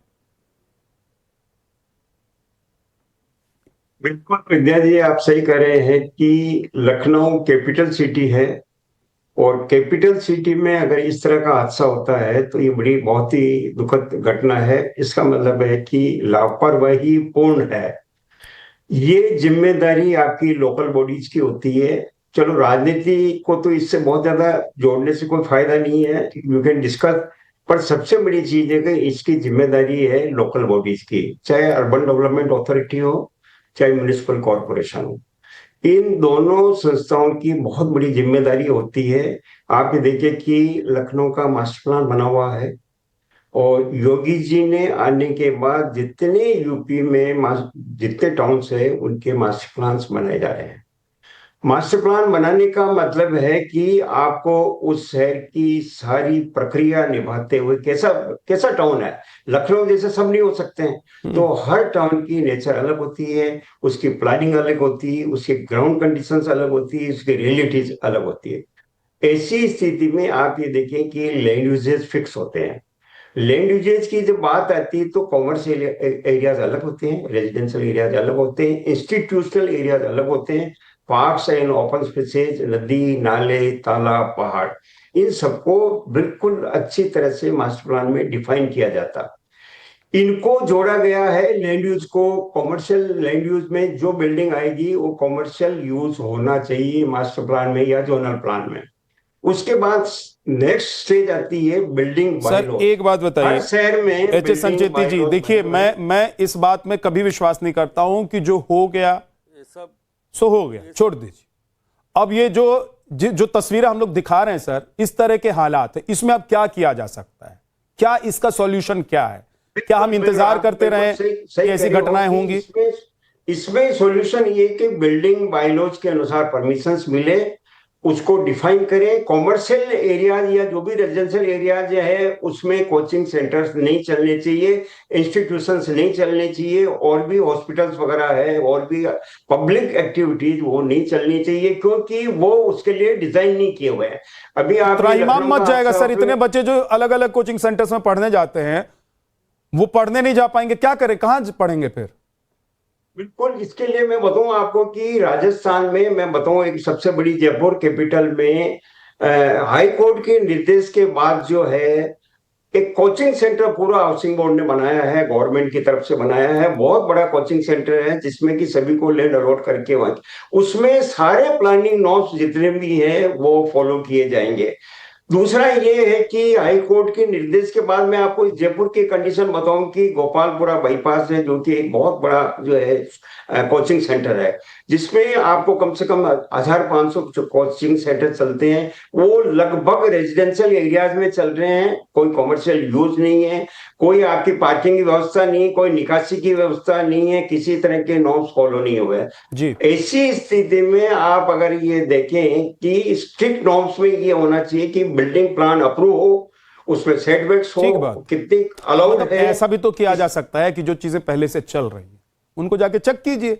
बिल्कुल विद्या जी, आप सही कह रहे हैं कि लखनऊ कैपिटल सिटी है और कैपिटल सिटी में अगर इस तरह का हादसा होता है तो ये बड़ी बहुत ही दुखद घटना है। इसका मतलब है कि लापरवाही पूर्ण है। ये जिम्मेदारी आपकी लोकल बॉडीज की होती है। चलो राजनीति को तो इससे बहुत ज्यादा जोड़ने से कोई फायदा नहीं है, यू कैन डिस्कस, पर सबसे बड़ी चीज है कि इसकी जिम्मेदारी है लोकल बॉडीज की, चाहे अर्बन डेवलपमेंट अथॉरिटी हो चाहे म्युनिसिपल कॉरपोरेशन हो। इन दोनों संस्थाओं की बहुत बड़ी जिम्मेदारी होती है। आप ये देखिए कि लखनऊ का मास्टर प्लान बना हुआ है और योगी जी ने आने के बाद जितने यूपी में जितने टाउन्स है उनके मास्टर प्लान्स बनाए जा रहे हैं। मास्टर प्लान बनाने का मतलब है कि आपको उस शहर की सारी प्रक्रिया निभाते हुए, कैसा टाउन है, लखनऊ जैसे सब नहीं हो सकते हैं, तो हर टाउन की नेचर अलग होती है, उसकी प्लानिंग अलग होती है, उसके ग्राउंड कंडीशंस अलग होती है, उसकी रियलिटीज अलग होती है। ऐसी स्थिति में आप ये देखें कि लैंड यूजेज फिक्स होते हैं। लैंड यूजेज की जब बात आती है तो कॉमर्शियल एरियाज अलग होते हैं, रेजिडेंशियल एरियाज अलग होते हैं, इंस्टीट्यूशनल एरियाज अलग होते हैं, पार्क्स एंड ओपन स्पेसेज, नदी, नाले, तालाब, पहाड़, इन सबको बिल्कुल अच्छी तरह से मास्टर प्लान में डिफाइन किया जाता। इनको जोड़ा गया है लैंड यूज को। कॉमर्शियल लैंड यूज में जो बिल्डिंग आएगी वो कॉमर्शियल यूज होना चाहिए मास्टर प्लान में या जोनल प्लान में। उसके बाद नेक्स्ट स्टेज आती है बिल्डिंग सर एक बात बताइए शहर में, एच.एस. संचेती जी, देखिए मैं इस बात में कभी विश्वास नहीं करता हूं कि जो हो गया सो हो गया, छोड़ दीजिए। अब ये जो तस्वीरें हम लोग दिखा रहे हैं सर, इस तरह के हालात है, इसमें अब क्या किया जा सकता है? क्या इसका सॉल्यूशन क्या है? क्या हम इंतजार करते रहें कि ऐसी घटनाएं होंगी? इसमें सॉल्यूशन ये कि बिल्डिंग बायलॉज के अनुसार परमिशंस मिले, उसको डिफाइन करें। कॉमर्शियल एरियाज या जो भी रेजिडेंशियल एरियाज है उसमें कोचिंग सेंटर्स नहीं चलने चाहिए, इंस्टीट्यूशंस नहीं चलने चाहिए, और भी हॉस्पिटल्स वगैरह है और भी पब्लिक एक्टिविटीज वो नहीं चलनी चाहिए, क्योंकि वो उसके लिए डिजाइन नहीं किए हुए हैं। अभी आप त्राहिमाम मच जाएगा सर, इतने बच्चे जो अलग अलग कोचिंग सेंटर्स में पढ़ने जाते हैं वो पढ़ने नहीं जा पाएंगे, क्या करें, कहां पढ़ेंगे फिर? बिल्कुल, इसके लिए मैं बताऊं आपको कि राजस्थान में, मैं बताऊं एक सबसे बड़ी जयपुर कैपिटल में हाई कोर्ट के निर्देश के बाद जो है एक कोचिंग सेंटर पूरा हाउसिंग बोर्ड ने बनाया है, गवर्नमेंट की तरफ से बनाया है। बहुत बड़ा कोचिंग सेंटर है जिसमें कि सभी को लैंड अलॉट करके उसमें सारे प्लानिंग नॉर्म्स जितने भी हैं वो फॉलो किए जाएंगे। दूसरा ये है कि हाई कोर्ट के निर्देश के बाद मैं आपको जयपुर की कंडीशन बताऊं कि गोपालपुरा बाईपास है जो कि एक बहुत बड़ा जो है कोचिंग सेंटर है, जिसमें आपको कम से कम 1500 जो कोचिंग सेंटर चलते हैं वो लगभग रेजिडेंशियल एरियाज में चल रहे हैं। कोई कॉमर्शियल यूज नहीं है, कोई आपकी पार्किंग की व्यवस्था नहीं, कोई निकासी की व्यवस्था नहीं है, किसी तरह के नॉर्म्स फॉलो नहीं हुए जी। ऐसी स्थिति में आप अगर ये देखें कि स्ट्रिक्ट नॉर्म्स में ये होना चाहिए कि बिल्डिंग प्लान अप्रूव हो, उसमें सेटबैक्स हो, कितनी अलाउड है। ऐसा भी तो किया जा सकता है कि जो चीजें पहले से चल रही है उनको जाके चेक कीजिए,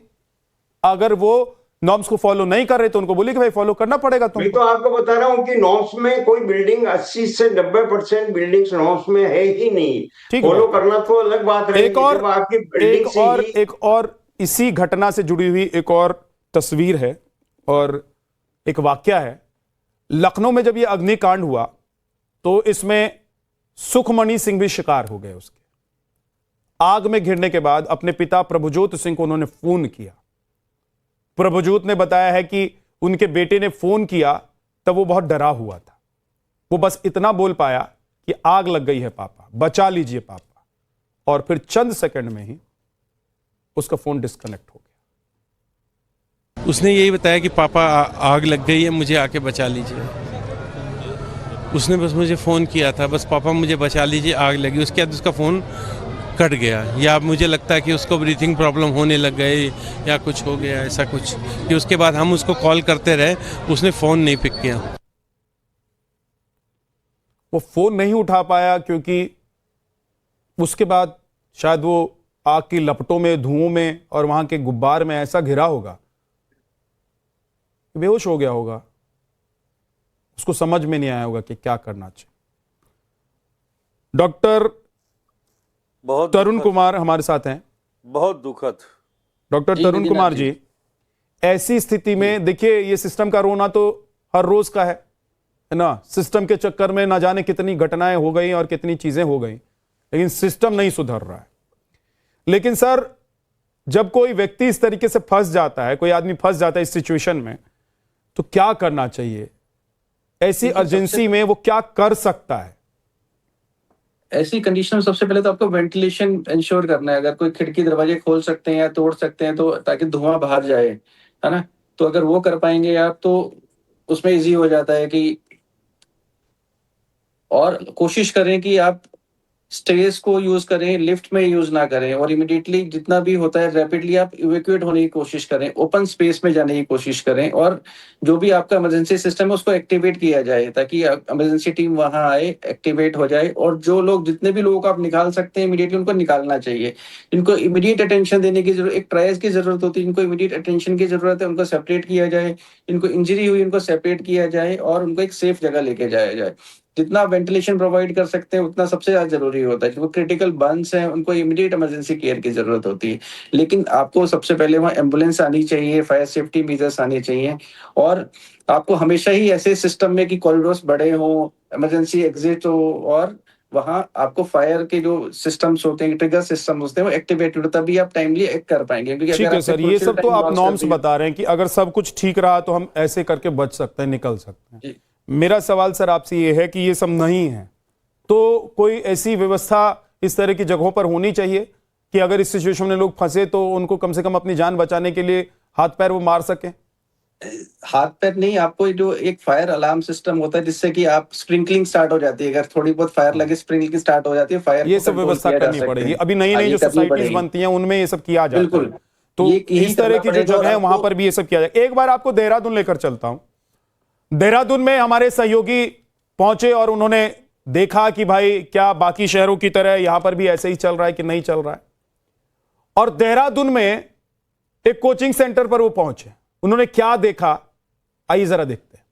अगर वो नॉर्म्स को फॉलो नहीं कर रहे तो उनको बोलिए कि भाई फॉलो करना पड़ेगा मैं तुमको। तो आपको बता रहा हूँ कि नॉर्म्स में कोई बिल्डिंग 80 से 90% बिल्डिंग्स नॉर्म्स में है ही नहीं। ठीक फॉलो है। करना तो अलग बात रहेगी। जब आपकी बिल्डिंग से ही एक और इसी घटना से जुड़ी हुई एक और तस्वीर है और एक वाकया है। लखनऊ में जब ये अग्निकांड हुआ तो इसमें सुखमणि सिंह भी शिकार हो गए। उसके आग में घिरने के बाद अपने पिता प्रभुजोत सिंह को उन्होंने फोन किया। प्रभुजोत ने बताया है कि उनके बेटे ने फोन किया तब वो बहुत डरा हुआ था। वो बस इतना बोल पाया कि आग लग गई है पापा, बचा लीजिए पापा, और फिर चंद सेकंड में ही उसका फोन डिस्कनेक्ट हो गया। उसने यही बताया कि पापा आग लग गई है, मुझे आके बचा लीजिए। उसने बस मुझे फ़ोन किया था, बस पापा मुझे बचा लीजिए, आग लगी। उसके बाद उसका फ़ोन कट गया, या मुझे लगता है कि उसको ब्रीथिंग प्रॉब्लम होने लग गई या कुछ हो गया ऐसा कुछ, कि उसके बाद हम उसको कॉल करते रहे, उसने फ़ोन नहीं पिक किया। वो फ़ोन नहीं उठा पाया क्योंकि उसके बाद शायद वो आग की लपटों में, धुओं में और वहां के गुब्बार में ऐसा घिरा होगा, बेहोश हो गया होगा। उसको समझ में नहीं आया होगा कि क्या करना चाहिए। डॉक्टर तरुण कुमार हमारे साथ हैं। बहुत दुखद। डॉक्टर तरुण कुमार जी, ऐसी स्थिति में देखिए ये सिस्टम का रोना तो हर रोज का है ना। सिस्टम के चक्कर में ना जाने कितनी घटनाएं हो गई और कितनी चीजें हो गई, लेकिन सिस्टम नहीं सुधर रहा है। लेकिन सर, जब कोई व्यक्ति इस तरीके से फंस जाता है, कोई आदमी फंस जाता है इस सिचुएशन में, तो क्या करना चाहिए? ऐसी अर्जेंसी में वो क्या कर सकता है? ऐसी कंडीशन में सबसे पहले तो आपको वेंटिलेशन इंश्योर करना है। अगर कोई खिड़की दरवाजे खोल सकते हैं या तोड़ सकते हैं तो, ताकि धुआं बाहर जाए, है ना। तो अगर वो कर पाएंगे आप तो उसमें इजी हो जाता है कि, और कोशिश करें कि आप स्टेयर्स को यूज करें, लिफ्ट में यूज ना करें, और इमीडिएटली जितना भी होता है रैपिडली आप इवैक्यूएट होने की कोशिश करें, ओपन स्पेस में जाने की कोशिश करें, और जो भी आपका इमरजेंसी सिस्टम है उसको एक्टिवेट किया जाए ताकि इमरजेंसी टीम वहां आए, एक्टिवेट हो जाए। और जो लोग, जितने भी लोगों को आप निकाल सकते हैं इमीडिएटली उनको निकालना चाहिए। इनको इमीडिएट अटेंशन देने की जरूरत, एक ट्रायल्स की जरूरत होती है, इनको इमीडिएट अटेंशन की जरूरत है, उनको सेपरेट किया जाए। इनको इंजरी हुई उनको सेपरेट किया जाए और उनको एक सेफ जगह लेके जाया जाए। जितना वेंटिलेशन प्रोवाइड कर सकते हैं उतना सबसे ज्यादा जरूरी होता है। जो क्रिटिकल बर्न्स हैं उनको इमीडिएट इमरजेंसी केयर की जरूरत होती है। लेकिन आपको सबसे पहले वहाँ एम्बुलेंस आनी चाहिए, फायर सेफ्टी मेजर्स आने चाहिए, और आपको हमेशा ही ऐसे सिस्टम में कि कॉरिडोर्स बड़े हों, इमरजेंसी एग्जिट हो, और वहां आपको फायर के जो सिस्टम्स होते हैं, ट्रिगर सिस्टम होते हैं, वो एक्टिवेटेड हो, तभी आप टाइमली एक्ट कर पाएंगे। ठीक है सर, ये सब तो आप नॉर्म्स बता रहे हैं कि अगर सब कुछ ठीक रहा तो हम ऐसे करके बच सकते हैं, निकल सकते हैं। मेरा सवाल सर आपसे ये है कि ये सब नहीं है तो कोई ऐसी व्यवस्था इस तरह की जगहों पर होनी चाहिए कि अगर इस सिचुएशन में लोग फंसे तो उनको कम से कम अपनी जान बचाने के लिए हाथ पैर वो मार सकें। हाथ पैर नहीं, आपको जो एक फायर अलार्म सिस्टम होता है जिससे कि आप स्प्रिंकलिंग स्टार्ट हो जाती है। अगर थोड़ी बहुत फायर लगे, स्प्रिंकलिंग स्टार्ट हो जाती है, फायर ये सब व्यवस्था करनी पड़ेगी। अभी नई नई जो सोसाइटीज बनती हैं उनमें ये सब किया जाता है, तो इस तरह की जो जगह है वहां पर भी ये सब किया जाए। एक बार आपको देहरादून लेकर चलता हूं। देहरादून में हमारे सहयोगी पहुंचे और उन्होंने देखा कि भाई क्या बाकी शहरों की तरह यहां पर भी ऐसे ही चल रहा है कि नहीं चल रहा है। और देहरादून में एक कोचिंग सेंटर पर वो पहुंचे, उन्होंने क्या देखा आइए जरा देखते हैं।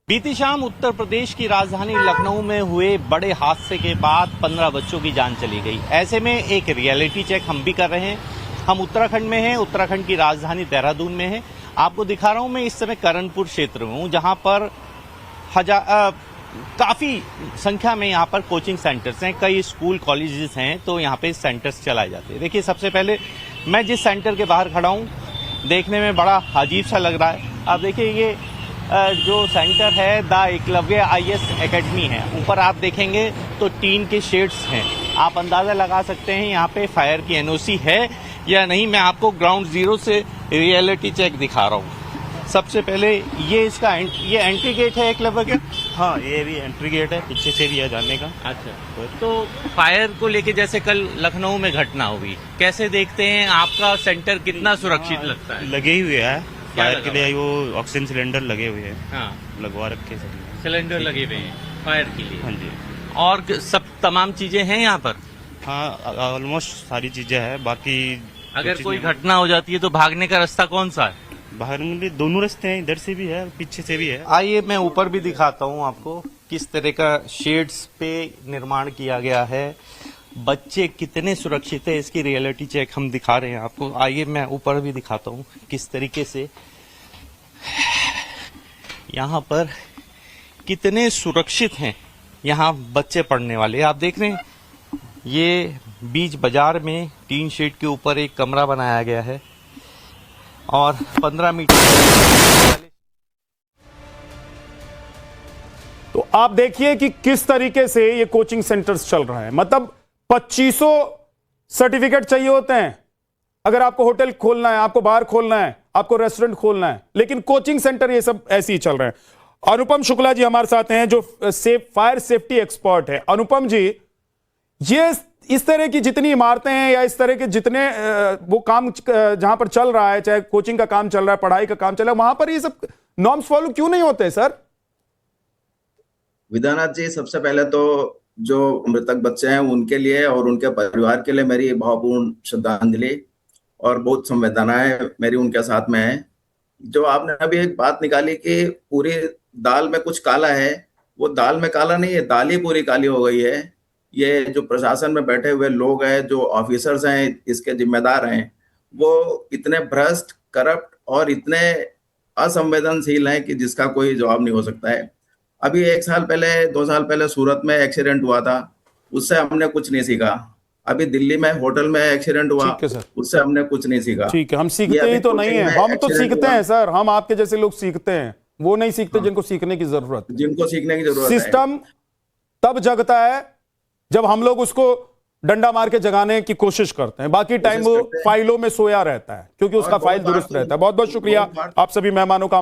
बीती शाम उत्तर प्रदेश की राजधानी लखनऊ में हुए बड़े हादसे के बाद 15 बच्चों की जान चली गई। ऐसे में एक रियलिटी चेक हम भी कर रहे हैं। हम उत्तराखंड में हैं, उत्तराखंड की राजधानी देहरादून में है। आपको दिखा रहा हूं मैं इस समय करणपुर क्षेत्र में हूं, जहां पर काफी संख्या में यहाँ पर कोचिंग सेंटर्स हैं, कई स्कूल कॉलेजेस हैं, तो यहाँ पे सेंटर्स चलाए जाते हैं। देखिए, सबसे पहले मैं जिस सेंटर के बाहर खड़ा हूँ, देखने में बड़ा अजीब सा लग रहा है। आप देखिए, ये जो सेंटर है द एकलव्य IAS एकेडमी है। ऊपर आप देखेंगे तो टीन के शेड्स हैं। आप अंदाजा लगा सकते हैं यहाँ पे फायर की NOC है या नहीं। मैं आपको ग्राउंड जीरो से रियलिटी चेक दिखा रहा हूँ। सबसे पहले ये इसका ये एंट्री गेट है एकलव्य के। हाँ, ये भी एंट्री गेट है, पीछे से भी है जाने का। अच्छा, तो फायर को लेके जैसे कल लखनऊ में घटना हुई, कैसे देखते हैं? आपका सेंटर कितना सुरक्षित लगता है? लगे हुए है फायर के लिए, वो ऑक्सीजन सिलेंडर लगे हुए हैं। हाँ, लगवा रखे सिलेंडर लगे हुए हैं फायर के लिए। हाँ जी। और सब तमाम चीजें हैं यहाँ पर? हाँ ऑलमोस्ट सारी चीजें हैं, बाकी अगर कोई घटना हो जाती है तो भागने का रास्ता कौन सा है? बाहर में दोनों रास्ते हैं, इधर से भी है पीछे से भी है। आइए मैं ऊपर भी दिखाता हूँ आपको किस तरह का शेड्स पे निर्माण किया गया है, बच्चे कितने सुरक्षित है इसकी रियलिटी चेक हम दिखा रहे हैं आपको। आइए मैं ऊपर भी दिखाता हूँ किस तरीके से यहाँ पर कितने सुरक्षित हैं यहाँ बच्चे पढ़ने वाले। आप देख रहे हैं ये बीच बाजार में टीन शेड के ऊपर एक कमरा बनाया गया है और 15 मीटर। तो आप देखिए कि किस तरीके से ये कोचिंग सेंटर्स चल रहा है। मतलब 2500 सर्टिफिकेट चाहिए होते हैं अगर आपको होटल खोलना है, आपको बार खोलना है, आपको रेस्टोरेंट खोलना है, लेकिन कोचिंग सेंटर ये सब ऐसे ही चल रहे हैं। अनुपम शुक्ला जी हमारे साथ हैं जो फायर सेफ्टी एक्सपर्ट है। अनुपम जी, ये इस तरह की जितनी इमारतें हैं या इस तरह के जितने वो काम जहां पर चल रहा है, चाहे कोचिंग का काम चल रहा है, पढ़ाई का काम चल रहा है, वहां पर ये सब नॉर्म्स फॉलो क्यों नहीं होते सर? विद्यानाथ जी, सबसे पहले तो जो मृतक बच्चे हैं उनके लिए और उनके परिवार के लिए मेरी भावपूर्ण श्रद्धांजलि और बहुत संवेदनाएं मेरी उनके साथ में है। जो आपने अभी एक बात निकाली कि पूरी दाल में कुछ काला है, वो दाल में काला नहीं है, दाल ही पूरी काली हो गई है। ये जो प्रशासन में बैठे हुए लोग हैं, जो ऑफिसर्स हैं, इसके जिम्मेदार हैं, वो इतने भ्रष्ट, करप्ट और इतने असंवेदनशील हैं कि जिसका कोई जवाब नहीं हो सकता है। अभी 1 साल पहले 2 साल पहले सूरत में एक्सीडेंट हुआ था, उससे हमने कुछ नहीं सीखा। अभी दिल्ली में होटल में एक्सीडेंट हुआ, उससे हमने कुछ नहीं सीखा। ठीक है, हम सीखते ही तो नहीं है, हम तो सीखते हैं सर, हम आपके जैसे लोग सीखते हैं, वो नहीं सीखते जिनको सीखने की जरूरत है। जिनको सीखने की जरूरत है। सिस्टम तब जगता है जब हम लोग उसको डंडा मार के जगाने की कोशिश करते हैं, बाकी टाइम वो फाइलों में सोया रहता है क्योंकि उसका फाइल दुरुस्त रहता है। बहुत बहुत शुक्रिया आप सभी मेहमानों का।